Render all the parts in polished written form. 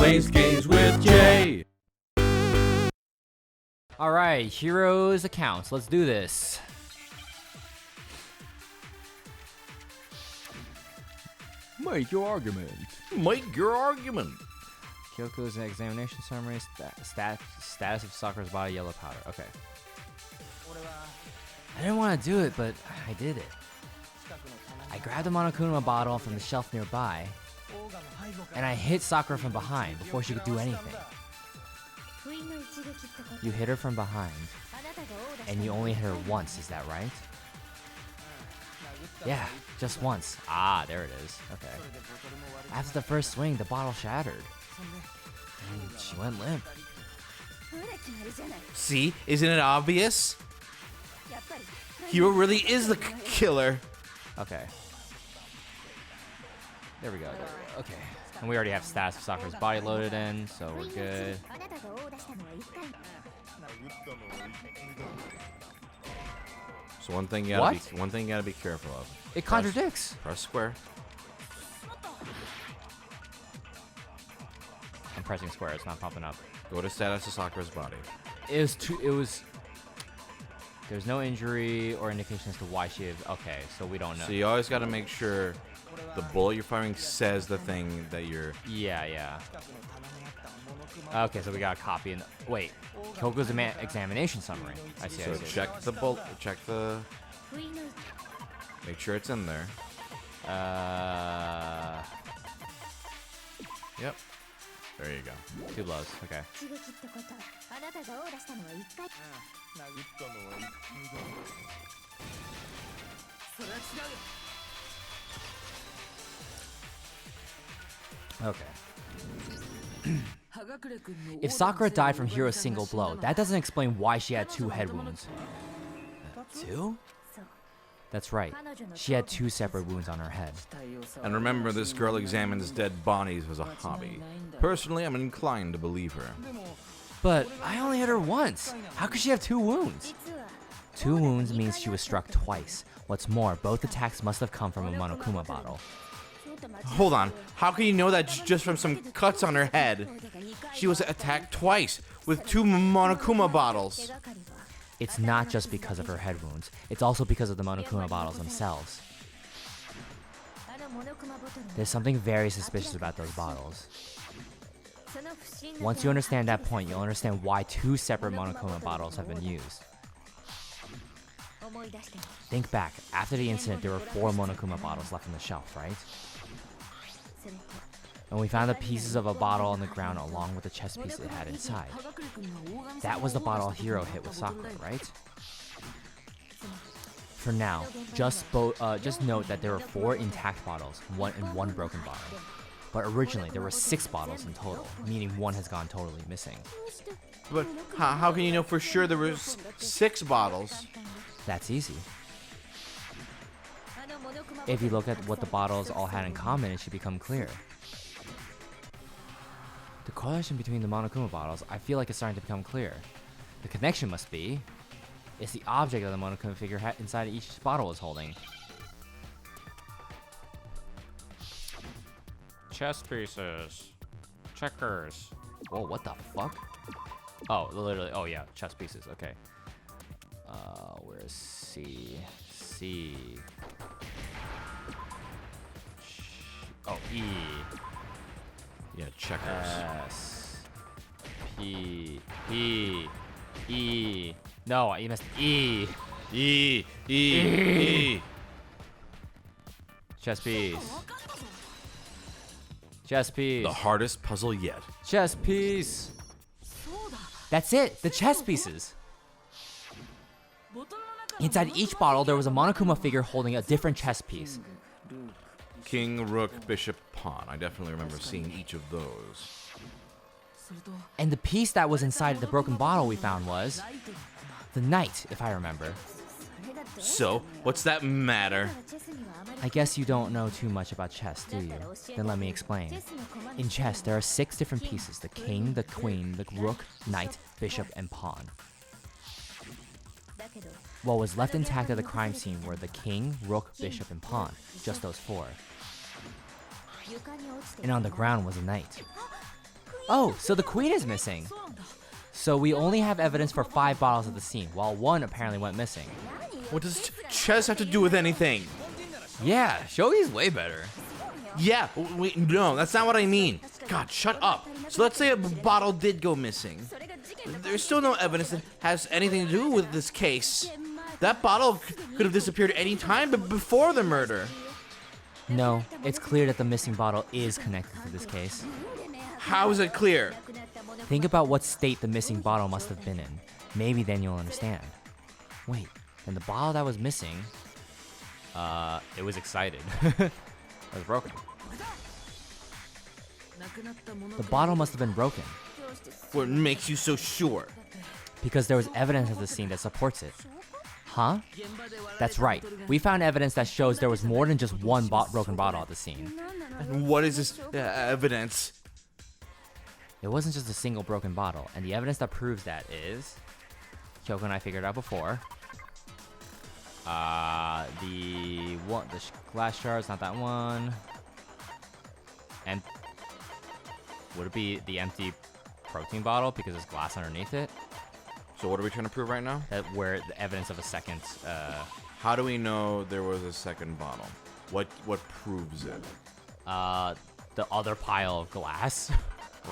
plays games with Jay. Alright, heroes accounts. Let's do this. Make your argument. Make your argument. Kyoko's examination summary. Status of Sakura's body. Yellow powder. Okay. I didn't want to do it, but I did it. I grabbed a Monokuma bottle from the shelf nearby, and I hit Sakura from behind before she could do anything. You hit her from behind, and you only hit her once, is that right? Yeah, just once. Ah, there it is. Okay. After the first swing, the bottle shattered. And she went limp. See, isn't it obvious? Hiro really is the killer. Okay. There we go. Okay. And we already have stats of Sakura's body loaded in, so we're good. So one thing you gotta be careful of. It contradicts. Press square. I'm pressing square. It's not popping up. Go to status of Sakura's body. There's no injury or indication as to why she is. Okay, so we don't know. So you always gotta make sure the bullet you're firing says the thing that you're. Yeah. Okay, so we got a copy. And wait, Kyoko's examination summary. I see. So check the bullet. Check the. Make sure it's in there. Yep. There you go. 2 blows. Okay. Okay. If Sakura died from Hiro's single blow, that doesn't explain why she had 2 head wounds. 2? That's right. She had 2 separate wounds on her head. And remember, this girl examines dead bodies as a hobby. Personally, I'm inclined to believe her. But I only hit her once. How could she have 2 wounds? 2 wounds means she was struck twice. What's more, both attacks must have come from a Monokuma bottle. Hold on. How can you know that just from some cuts on her head? She was attacked twice with 2 Monokuma bottles. It's not just because of her head wounds. It's also because of the Monokuma bottles themselves. There's something very suspicious about those bottles. Once you understand that point, you'll understand why 2 separate Monokuma bottles have been used. Think back. After the incident, there were 4 Monokuma bottles left on the shelf, right? And we found the pieces of a bottle on the ground along with the chest piece it had inside. That was the bottle Hiro hit with Sakura, right? For now, just note that there were 4 intact bottles, and 1 broken bottle. But originally, there were 6 bottles in total, meaning 1 has gone totally missing. But how can you know for sure there was 6 bottles? That's easy. If you look at what the bottles all had in common, it should become clear. The correlation between the Monokuma bottles, I feel like it's starting to become clear. The connection must be, it's the object of the Monokuma figure inside each bottle is holding. Chess pieces. Checkers. Whoa, what the fuck? Oh, literally, oh yeah, chess pieces, okay. Where's C? C. Oh, E. Yeah, checkers. S. P. E. E. No, you missed E. E. Chess piece. Chess piece. The hardest puzzle yet. Chess piece. That's it, the chess pieces. Inside each bottle, there was a Monokuma figure holding a different chess piece. King, rook, bishop, pawn. I definitely remember seeing each of those. And the piece that was inside the broken bottle we found was the knight, if I remember. So, what's that matter? I guess you don't know too much about chess, do you? Then let me explain. In chess, there are 6 different pieces: the king, the queen, the rook, knight, bishop, and pawn. What was left intact at the crime scene were the king, rook, bishop, and pawn. Just those 4. And on the ground was a knight. Oh, so the queen is missing. So we only have evidence for 5 bottles at the scene, while 1 apparently went missing. What does chess have to do with anything? Yeah, Shogi's way better. Yeah, wait, no, that's not what I mean. God, shut up. So let's say a bottle did go missing. There's still no evidence that has anything to do with this case. That bottle could have disappeared any time but before the murder. No, it's clear that the missing bottle is connected to this case. How is it clear? Think about what state the missing bottle must have been in. Maybe then you'll understand. Wait, and the bottle that was missing, it was excited. It was broken. The bottle must have been broken. What makes you so sure? Because there was evidence at the scene that supports it. Huh? That's right. We found evidence that shows there was more than just one broken bottle at the scene. And what is this evidence? It wasn't just a single broken bottle, and the evidence that proves that is... Kyoko and I figured out before. The glass shards, not that one. And would it be the empty protein bottle because there's glass underneath it? So what are we trying to prove right now? That where the evidence of a second. How do we know there was a second bottle? What proves it? The other pile of glass.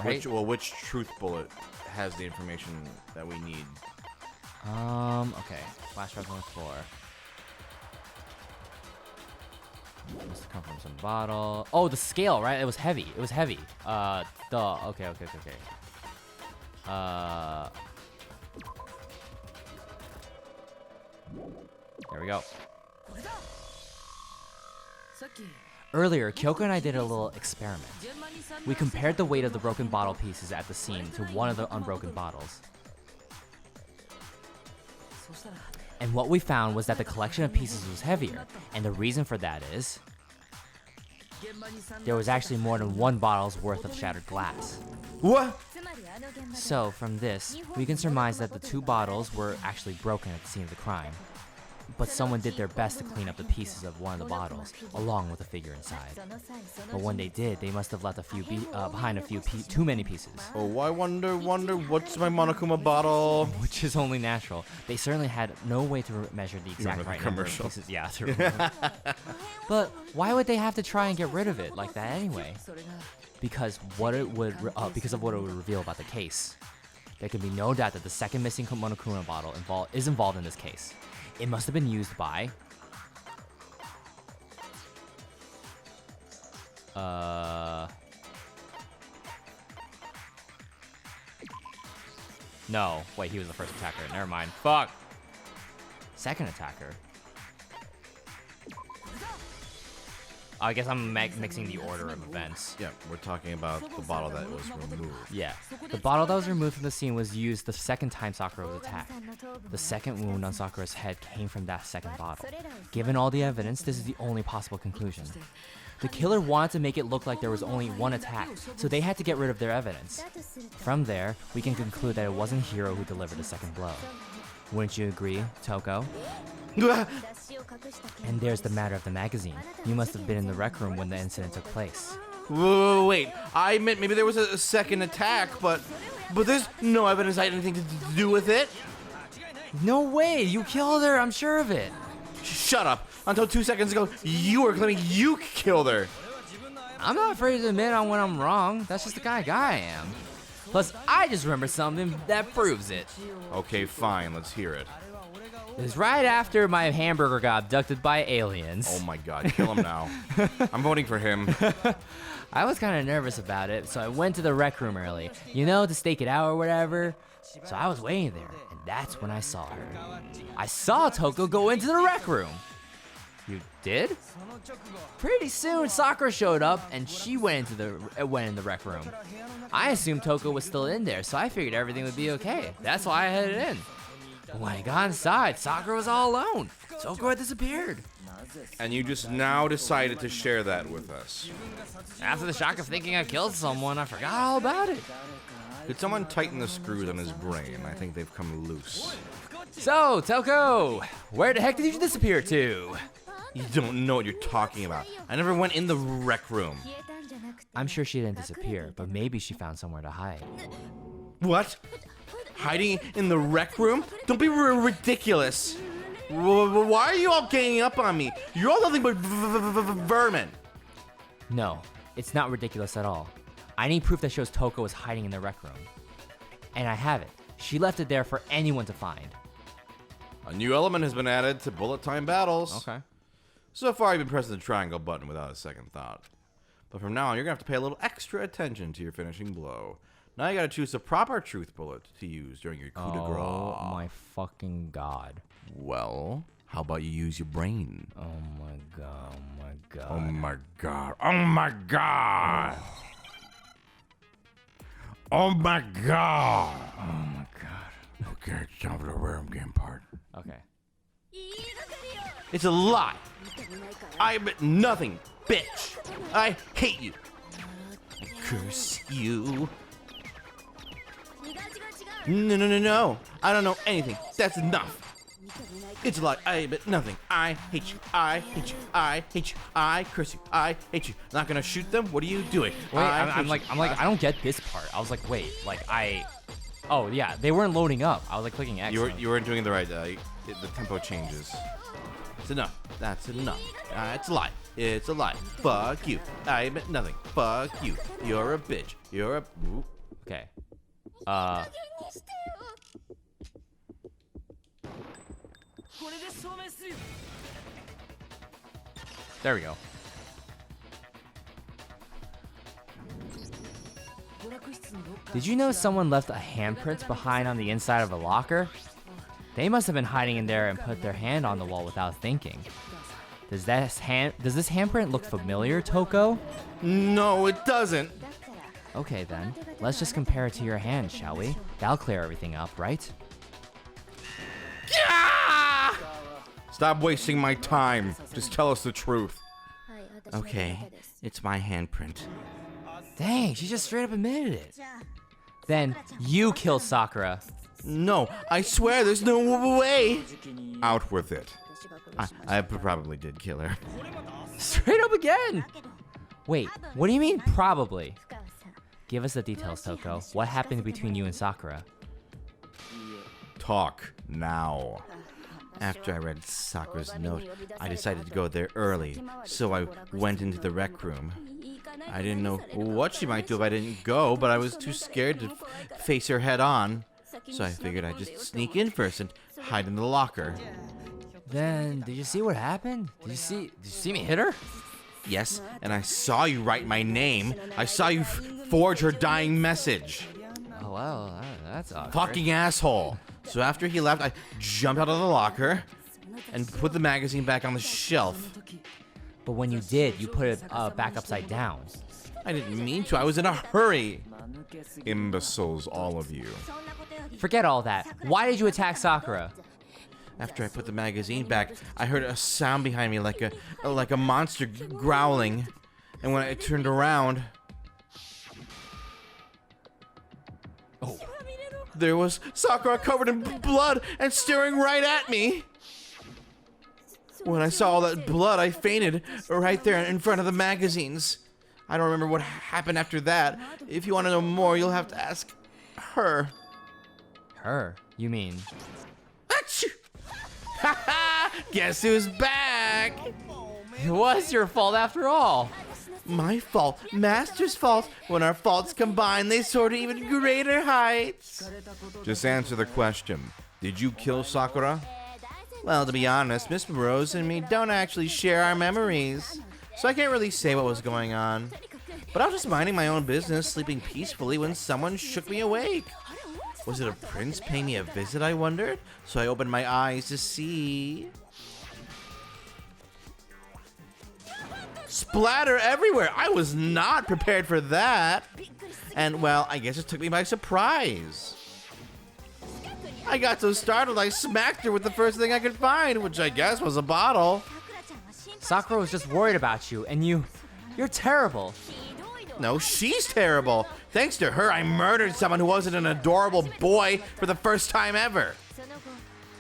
Right? Which truth bullet has the information that we need? Okay. Flash drive on the floor. Must have come from some bottle. Oh, the scale, right? It was heavy. It was heavy. Okay. There we go. Earlier, Kyoko and I did a little experiment. We compared the weight of the broken bottle pieces at the scene to one of the unbroken bottles. And what we found was that the collection of pieces was heavier, and the reason for that is... there was actually more than one bottle's worth of shattered glass. What? So, from this, we can surmise that the 2 bottles were actually broken at the scene of the crime. But someone did their best to clean up the pieces of one of the bottles, along with the figure inside. But when they did, they must have left behind a few too many pieces. Oh, I wonder, what's my Monokuma bottle? Which is only natural. They certainly had no way to measure the exact right number of pieces. Yeah, to remember. But why would they have to try and get rid of it like that anyway? Because of what it would reveal about the case. There can be no doubt that the second missing Monokuma bottle is involved in this case. It must have been used by... No. Wait, he was the first attacker. Never mind. Fuck! Second attacker? I guess I'm mixing the order of events. Yeah, we're talking about the bottle that was removed. Yeah. The bottle that was removed from the scene was used the second time Sakura was attacked. The second wound on Sakura's head came from that second bottle. Given all the evidence, this is the only possible conclusion. The killer wanted to make it look like there was only one attack, so they had to get rid of their evidence. From there, we can conclude that it wasn't Hiro who delivered the second blow. Wouldn't you agree, Toko? And there's the matter of the magazine. You must have been in the rec room when the incident took place. Wait, I meant maybe there was a second attack, but there's no evidence I had anything to do with it. No way, you killed her, I'm sure of it. Shut up. Until 2 seconds ago, you were claiming you killed her. I'm not afraid to admit when I'm wrong. That's just the kind of guy I am. Plus, I just remember something that proves it. Okay, fine, let's hear it. It was right after my hamburger got abducted by aliens. Oh my god, kill him now. I'm voting for him. I was kind of nervous about it, so I went to the rec room early, to stake it out or whatever. So I was waiting there, and that's when I saw her. I saw Toko go into the rec room. You did? Pretty soon, Sakura showed up, and she went in the rec room. I assumed Toko was still in there, so I figured everything would be okay. That's why I headed in. When I got inside, Sakura was all alone. Toko had disappeared. And you just now decided to share that with us. After the shock of thinking I killed someone, I forgot all about it. Could someone tighten the screws on his brain? I think they've come loose. So, Toko, where the heck did you disappear to? You don't know what you're talking about. I never went in the rec room. I'm sure she didn't disappear, but maybe she found somewhere to hide. What? Hiding in the rec room? Don't be ridiculous. Why are you all ganging up on me? You're all nothing but vermin. No, it's not ridiculous at all. I need proof that shows Toko was hiding in the rec room. And I have it. She left it there for anyone to find. A new element has been added to bullet time battles. Okay. So far, you've been pressing the triangle button without a second thought. But from now on, you're going to have to pay a little extra attention to your finishing blow. Now you got to choose the proper truth bullet to use during your coup de grace. Oh my fucking god. Well, how about you use your brain? Oh my god, oh my god. Oh my god. Oh my god. Oh my god. Oh my god. Okay, it's time for the rhythm game part. Okay. It's a lie. I admit nothing, bitch. I hate you. I curse you. No. I don't know anything. That's enough. It's a lie. I admit nothing. I hate you. I hate you. I hate you. I curse you. I hate you. Not gonna shoot them? What are you doing? Wait, I'm like, I don't get this part. I was like, wait, oh yeah, they weren't loading up. I was like clicking X. You weren't doing the right. The tempo changes. It's enough. That's enough. It's a lie. It's a lie. Fuck you. I admit nothing. Fuck you. You're a bitch. You're a. Ooh. Okay. There we go. Did you know someone left a handprint behind on the inside of a locker? They must have been hiding in there and put their hand on the wall without thinking. Does this handprint look familiar, Toko? No, it doesn't. Okay then, let's just compare it to your hand, shall we? That'll clear everything up, right? Stop wasting my time. Just tell us the truth. Okay, it's my handprint. Dang, she just straight up admitted it. Then you killed Sakura. No, I swear there's no way. Out with it. I probably did kill her. Straight up again. Wait, what do you mean probably? Give us the details, Toko. What happened between you and Sakura? Talk now. After I read Sakura's note, I decided to go there early, so I went into the rec room. I didn't know what she might do if I didn't go, but I was too scared to face her head on. So I figured I'd just sneak in first and hide in the locker. Then, did you see what happened? Did you see me hit her? Yes, and I saw you write my name. I saw you forge her dying message. Oh, well, that's awkward. Fucking asshole. So after he left, I jumped out of the locker and put the magazine back on the shelf. But when you did, you put it back upside down. I didn't mean to. I was in a hurry. Imbeciles, all of you. Forget all that. Why did you attack Sakura? After I put the magazine back, I heard a sound behind me like a monster growling. And when I turned around, there was Sakura covered in blood and staring right at me. When I saw all that blood, I fainted right there in front of the magazines. I don't remember what happened after that. If you want to know more, you'll have to ask her. Her? You mean? Achoo! Haha! Guess who's back? It was your fault after all. My fault. Master's fault. When our faults combine, they soar to even greater heights. Just answer the question. Did you kill Sakura? Well, to be honest, Miss Rose and me don't actually share our memories, so I can't really say what was going on. But I was just minding my own business, sleeping peacefully when someone shook me awake. Was it a prince paying me a visit, I wondered? So I opened my eyes to see... splatter everywhere! I was not prepared for that! And, well, I guess it took me by surprise. I got so startled I smacked her with the first thing I could find, which I guess was a bottle. Sakura was just worried about you, and you're terrible. No, she's terrible. Thanks to her, I murdered someone who wasn't an adorable boy for the first time ever.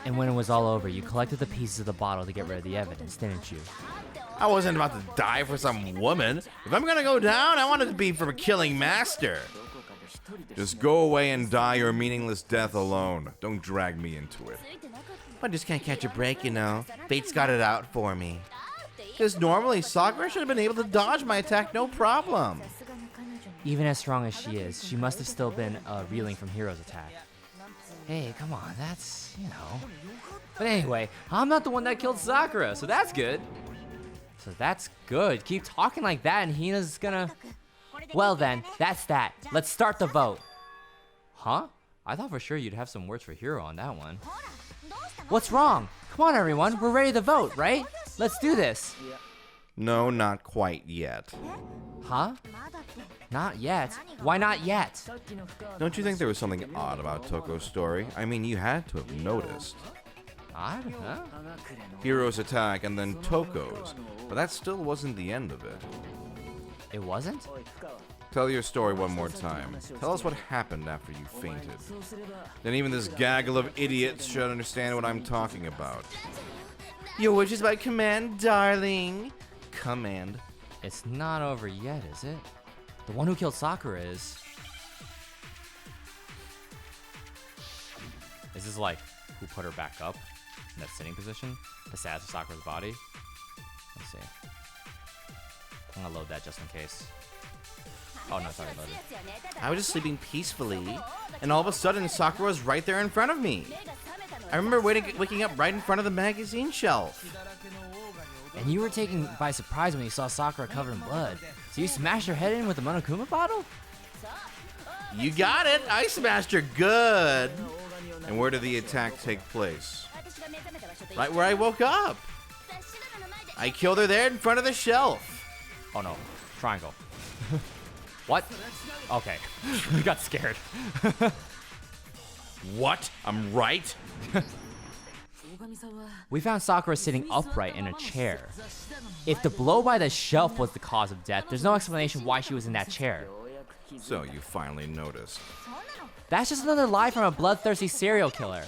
And when it was all over, you collected the pieces of the bottle to get rid of the evidence, didn't you? I wasn't about to die for some woman. If I'm gonna go down, I want it to be for killing Master. Just go away and die your meaningless death alone. Don't drag me into it. I just can't catch a break, you know. Fate's got it out for me. Because normally, Sakura should have been able to dodge my attack no problem. Even as strong as she is, she must have still been reeling from Hiro's attack. Hey, come on, that's, you know. But anyway, I'm not the one that killed Sakura, so that's good. So that's good. Keep talking like that and Hina's gonna... Well then, that's that. Let's start the vote. Huh? I thought for sure you'd have some words for Hiro on that one. What's wrong? Come on everyone, we're ready to vote, right? Let's do this. No, not quite yet. Huh? Not yet? Why not yet? Don't you think there was something odd about Toko's story? I mean, you had to have noticed. Odd? Huh? Hiro's attack and then Toko's, but that still wasn't the end of it. It wasn't? Tell your story one more time. Tell us what happened after you fainted. Then even this gaggle of idiots should understand what I'm talking about. Your wish is by command, darling. Command. It's not over yet, is it? The one who killed Sakura is... Is this like who put her back up in that sitting position? The size of Sakura's body? Let's see. I'm gonna load that just in case. Oh no, it's already loaded. I was just sleeping peacefully, and all of a sudden Sakura was right there in front of me. I remember waking up right in front of the magazine shelf. And you were taken by surprise when you saw Sakura covered in blood. So you smashed her head in with a Monokuma bottle? You got it! I smashed her good! And where did the attack take place? Right where I woke up. I killed her there in front of the shelf. Oh no, triangle. What? Okay, I got scared. What? I'm right? We found Sakura sitting upright in a chair. If the blow by the shelf was the cause of death, there's no explanation why she was in that chair. So you finally noticed. That's just another lie from a bloodthirsty serial killer.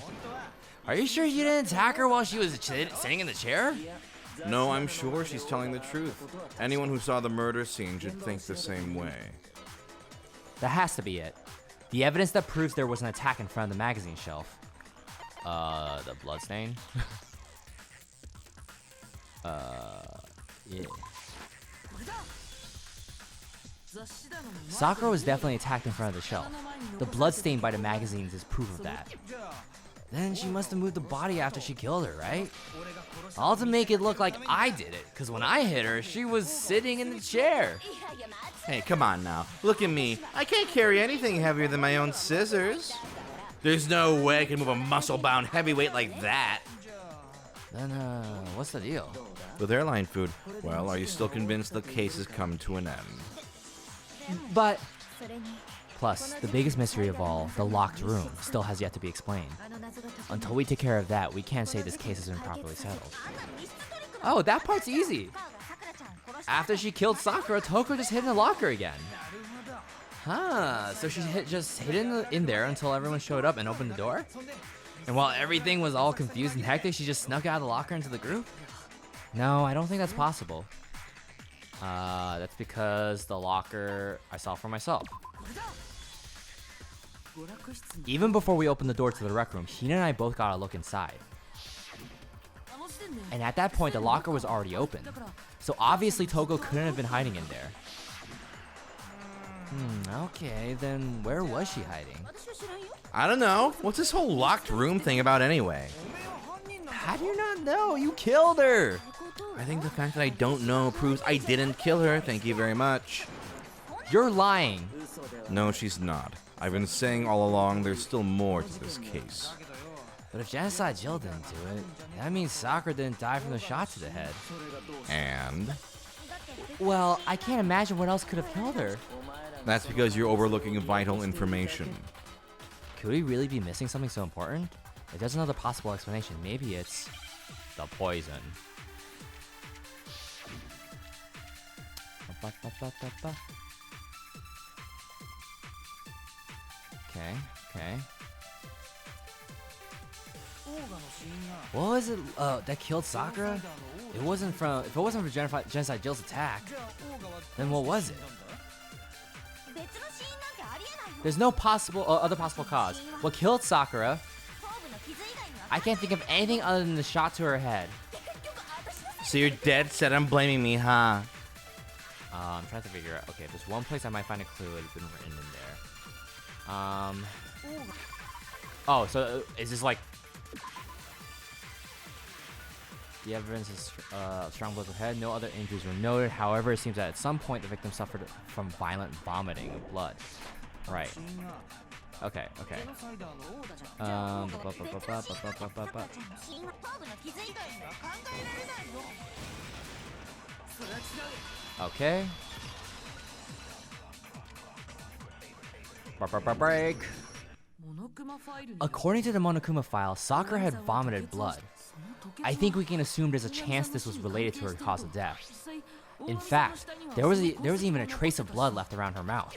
Are you sure you didn't attack her while she was sitting in the chair? No, I'm sure she's telling the truth. Anyone who saw the murder scene should think the same way. That has to be it. The evidence that proves there was an attack in front of the magazine shelf. The bloodstain? Yeah. Sakura was definitely attacked in front of the shelf. The bloodstain by the magazines is proof of that. Then she must have moved the body after she killed her, right? All to make it look like I did it, because when I hit her, she was sitting in the chair. Hey, come on now. Look at me. I can't carry anything heavier than my own scissors. There's no way I can move a muscle-bound heavyweight like that. Then, what's the deal? With airline food, well, are you still convinced the case has come to an end? But... Plus, the biggest mystery of all, the locked room, still has yet to be explained. Until we take care of that, we can't say this case has been properly settled. Oh, that part's easy. After she killed Sakura, Toko just hid in the locker again. Huh, so she just hid in there until everyone showed up and opened the door? And while everything was all confused and hectic, she just snuck out of the locker into the group? No, I don't think that's possible. That's because the locker I saw for myself. Even before we opened the door to the rec room, Hina and I both got a look inside. And at that point, the locker was already open. So obviously Toko couldn't have been hiding in there. Okay, then where was she hiding? I don't know. What's this whole locked room thing about anyway? How do you not know? You killed her! I think the fact that I don't know proves I didn't kill her. Thank you very much. You're lying. No, she's not. I've been saying all along there's still more to this case. But if Genocide Jill didn't do it, that means Sakura didn't die from the shot to the head. And? Well, I can't imagine what else could have killed her. That's because you're overlooking vital information. Could we really be missing something so important? If there's another possible explanation, maybe it's the poison. Okay. What was it that killed Sakura? If it wasn't for Genocide Jill's attack, then what was it? There's no other possible cause. What killed Sakura? I can't think of anything other than the shot to her head. So you're dead set on blaming me, huh? I'm trying to figure out. Okay, if there's one place I might find a clue, it's been written in there. Oh, so is this like the evidence is strong blows to the head? No other injuries were noted. However, it seems that at some point the victim suffered from violent vomiting of blood. Right. Okay. Okay. Break. According to the Monokuma file, Sakura had vomited blood. I think we can assume there's a chance this was related to her cause of death. In fact, there was even a trace of blood left around her mouth.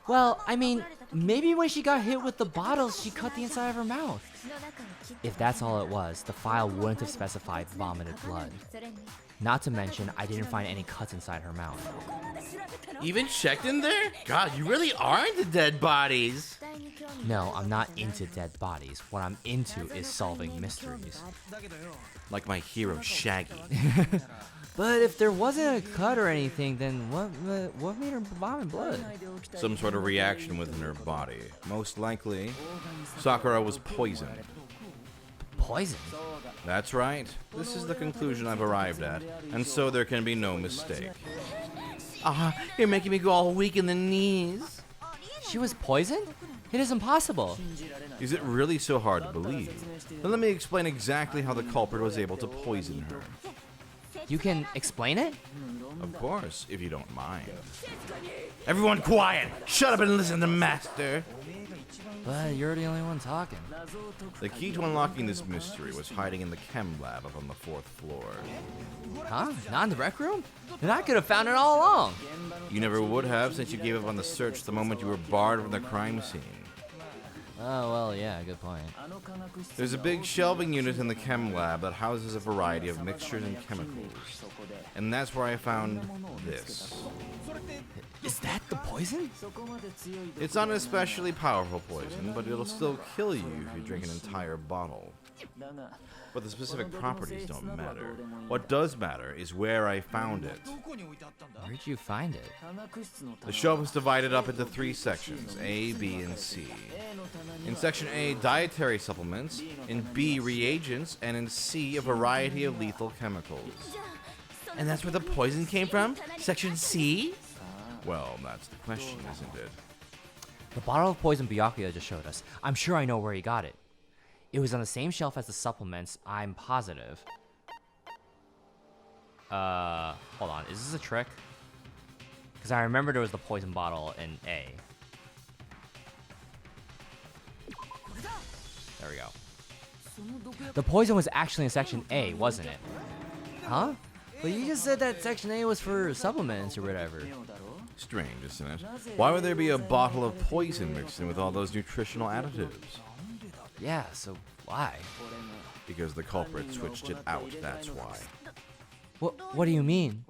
Well, I mean, maybe when she got hit with the bottles, she cut the inside of her mouth. If that's all it was, the file wouldn't have specified vomited blood. Not to mention, I didn't find any cuts inside her mouth. Even checked in there? God, you really are into dead bodies. No, I'm not into dead bodies. What I'm into is solving mysteries. Like my hero, Shaggy. But if there wasn't a cut or anything, then what made her vomit blood? Some sort of reaction within her body. Most likely, Sakura was poisoned. Poison? That's right. This is the conclusion I've arrived at, and so there can be no mistake. You're making me go all weak in the knees. She was poisoned? It is impossible. Is it really so hard to believe? Then let me explain exactly how the culprit was able to poison her. You can explain it? Of course, if you don't mind. Everyone quiet! Shut up and listen to Master! But you're the only one talking. The key to unlocking this mystery was hiding in the chem lab up on the 4th floor. Huh? Not in the rec room? Then I could have found it all along. You never would have, since you gave up on the search the moment you were barred from the crime scene. Oh, well, yeah, good point. There's a big shelving unit in the chem lab that houses a variety of mixtures and chemicals. And that's where I found this. Is that the poison? It's not an especially powerful poison, but it'll still kill you if you drink an entire bottle. But the specific properties don't matter. What does matter is where I found it. Where'd you find it? The shelf is divided up into 3 sections, A, B, and C. In section A, dietary supplements, in B, reagents, and in C, a variety of lethal chemicals. And that's where the poison came from? Section C? Well, that's the question, isn't it? The bottle of poison Byakuya just showed us. I'm sure I know where he got it. It was on the same shelf as the supplements, I'm positive. Hold on, is this a trick? Because I remember there was the poison bottle in A. There we go. The poison was actually in section A, wasn't it? Huh? But you just said that section A was for supplements or whatever. Strange, isn't it? Why would there be a bottle of poison mixed in with all those nutritional additives? Yeah, so why? Because the culprit switched it out, that's why. What do you mean?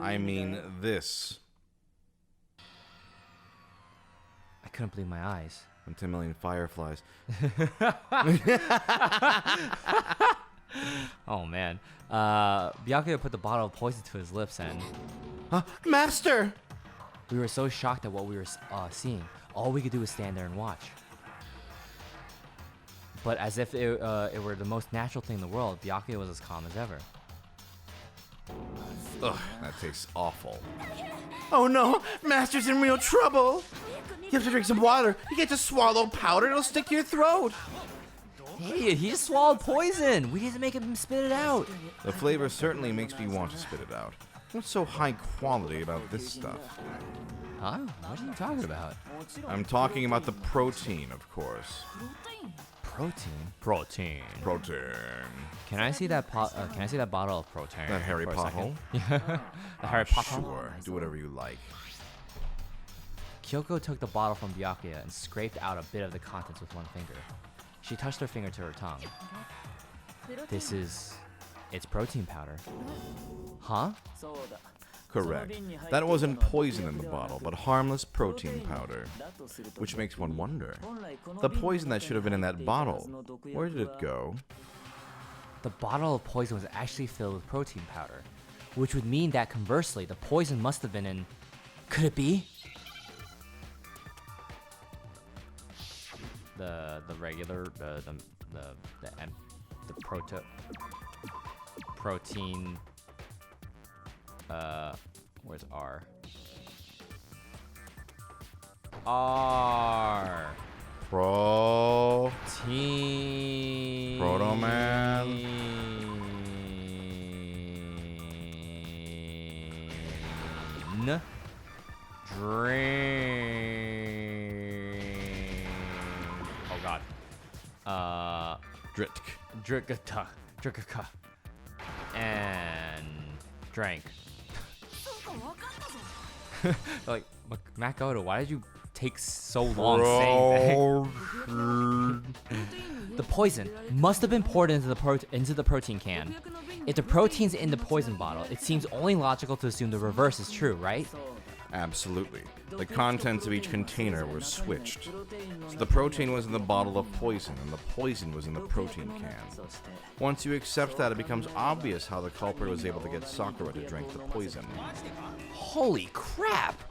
I mean this. I couldn't believe my eyes. And 10 million fireflies. Oh man. Byakuya put the bottle of poison to his lips and... Master! We were so shocked at what we were seeing. All we could do was stand there and watch. But as if it were the most natural thing in the world, Byakuya was as calm as ever. Ugh, that tastes awful. Oh no! Master's in real trouble! You have to drink some water. You get to swallow powder, it'll stick to your throat. Idiot, he just swallowed poison. We need to make him spit it out. The flavor certainly makes me want to spit it out. What's so high quality about this stuff? Huh? What are you talking about? I'm talking about the protein, of course. Protein. Can I see that can I see that bottle of protein? The Harry Potter? Yeah. The Harry Potter? Sure, do whatever you like. Kyoko took the bottle from Byakuya and scraped out a bit of the contents with one finger. She touched her finger to her tongue. It's protein powder. Huh? Correct. That wasn't poison in the bottle, but harmless protein powder. Which makes one wonder. The poison that should have been in that bottle, where did it go? The bottle of poison was actually filled with protein powder, which would mean that conversely, the poison must have been in... Could it be? The regular, protein, where's R? R. Proto-man. Drink. Oh god. Drikka. And drank. Like, Makoto, why did you take so long saying that? The poison must have been poured into the protein can. If the protein's in the poison bottle, it seems only logical to assume the reverse is true, right? Absolutely. The contents of each container were switched. So the protein was in the bottle of poison, and the poison was in the protein can. Once you accept that, it becomes obvious how the culprit was able to get Sakura to drink the poison. Holy crap!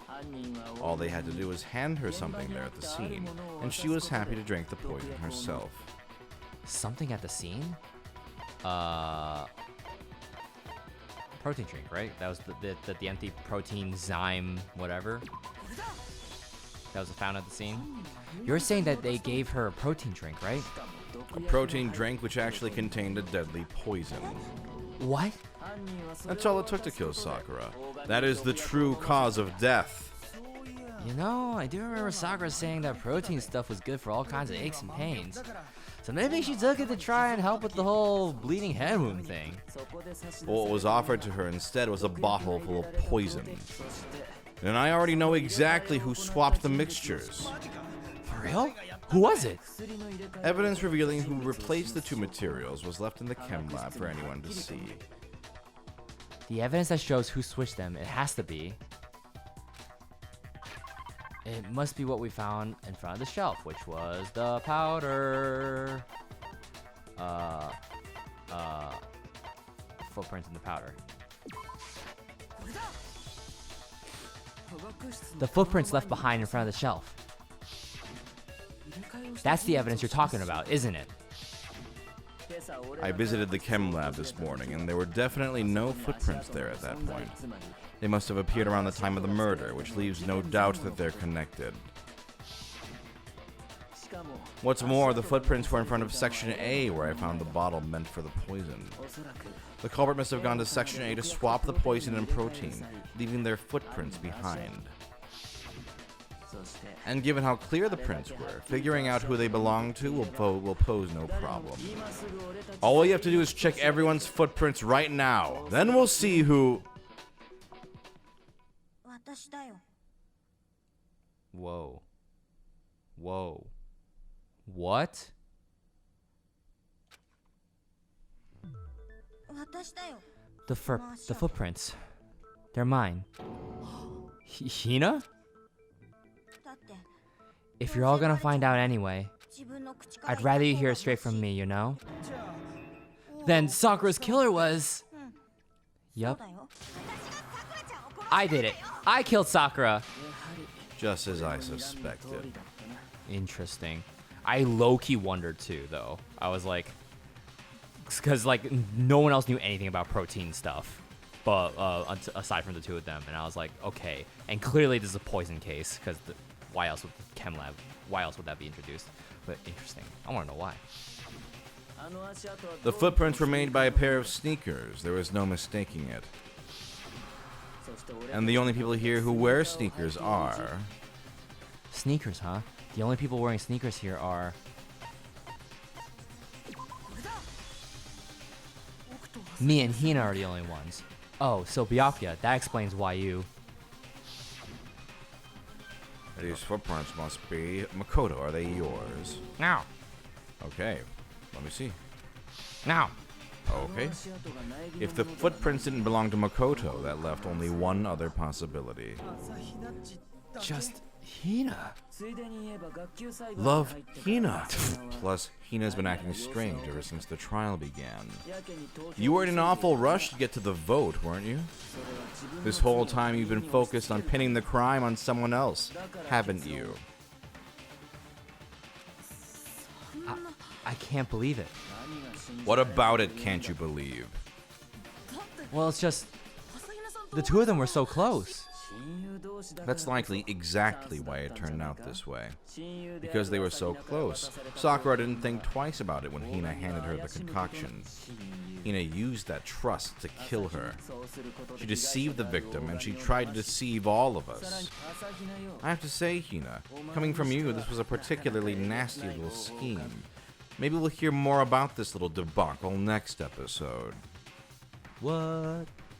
All they had to do was hand her something there at the scene, and she was happy to drink the poison herself. Something at the scene? Protein drink, right? That was the empty protein zyme whatever. That was found at the scene. You're saying that they gave her a protein drink, right? A protein drink which actually contained a deadly poison. What? That's all it took to kill Sakura. That is the true cause of death. You know, I do remember Sakura saying that protein stuff was good for all kinds of aches and pains. So maybe she took it to try and help with the whole bleeding head wound thing. What was offered to her instead was a bottle full of poison. And I already know exactly who swapped the mixtures. For real? Who was it? Evidence revealing who replaced the two materials was left in the chem lab for anyone to see. The evidence that shows who switched them, it has to be. It must be what we found in front of the shelf, which was the powder. Footprints in the powder. The footprints left behind in front of the shelf. That's the evidence you're talking about, isn't it? I visited the chem lab this morning, and there were definitely no footprints there at that point. They must have appeared around the time of the murder, which leaves no doubt that they're connected. What's more, the footprints were in front of Section A, where I found the bottle meant for the poison. The culprit must have gone to Section A to swap the poison and protein, leaving their footprints behind. And given how clear the prints were, figuring out who they belong to will pose no problem. All we have to do is check everyone's footprints right now. Then we'll see who... Whoa. Whoa. What? The footprints. They're mine. Hina? If you're all gonna find out anyway, I'd rather you hear it straight from me, you know? Then Sakura's killer was... Yup. I did it. I killed Sakura. Just as I suspected. Interesting. I low-key wondered too, though. I was like... Because, like, no one else knew anything about protein stuff. But, aside from the two of them. And I was like, okay. And clearly this is a poison case. Because why else would chem lab? Why else would that be introduced? But interesting. I want to know why. The footprints were made by a pair of sneakers. There was no mistaking it. And the only people here who wear sneakers are... Sneakers, huh? The only people wearing sneakers here are... Me and Hina are the only ones. Oh, so Byakuya, that explains why you... These footprints must be... Makoto, are they yours? Now, Okay, let me see. Now, Okay. If the footprints didn't belong to Makoto, that left only one other possibility. just Hina. Love Hina. Plus, Hina's been acting strange ever since the trial began. You were in an awful rush to get to the vote, weren't you? This whole time you've been focused on pinning the crime on someone else, haven't you? I can't believe it. What about it can't you believe? Well, it's just the two of them were so close. That's likely exactly why it turned out this way. Because they were so close, Sakura didn't think twice about it when Hina handed her the concoction. Hina used that trust to kill her. She deceived the victim, and she tried to deceive all of us. I have to say, Hina, coming from you, this was a particularly nasty little scheme. Maybe we'll hear more about this little debacle next episode. What?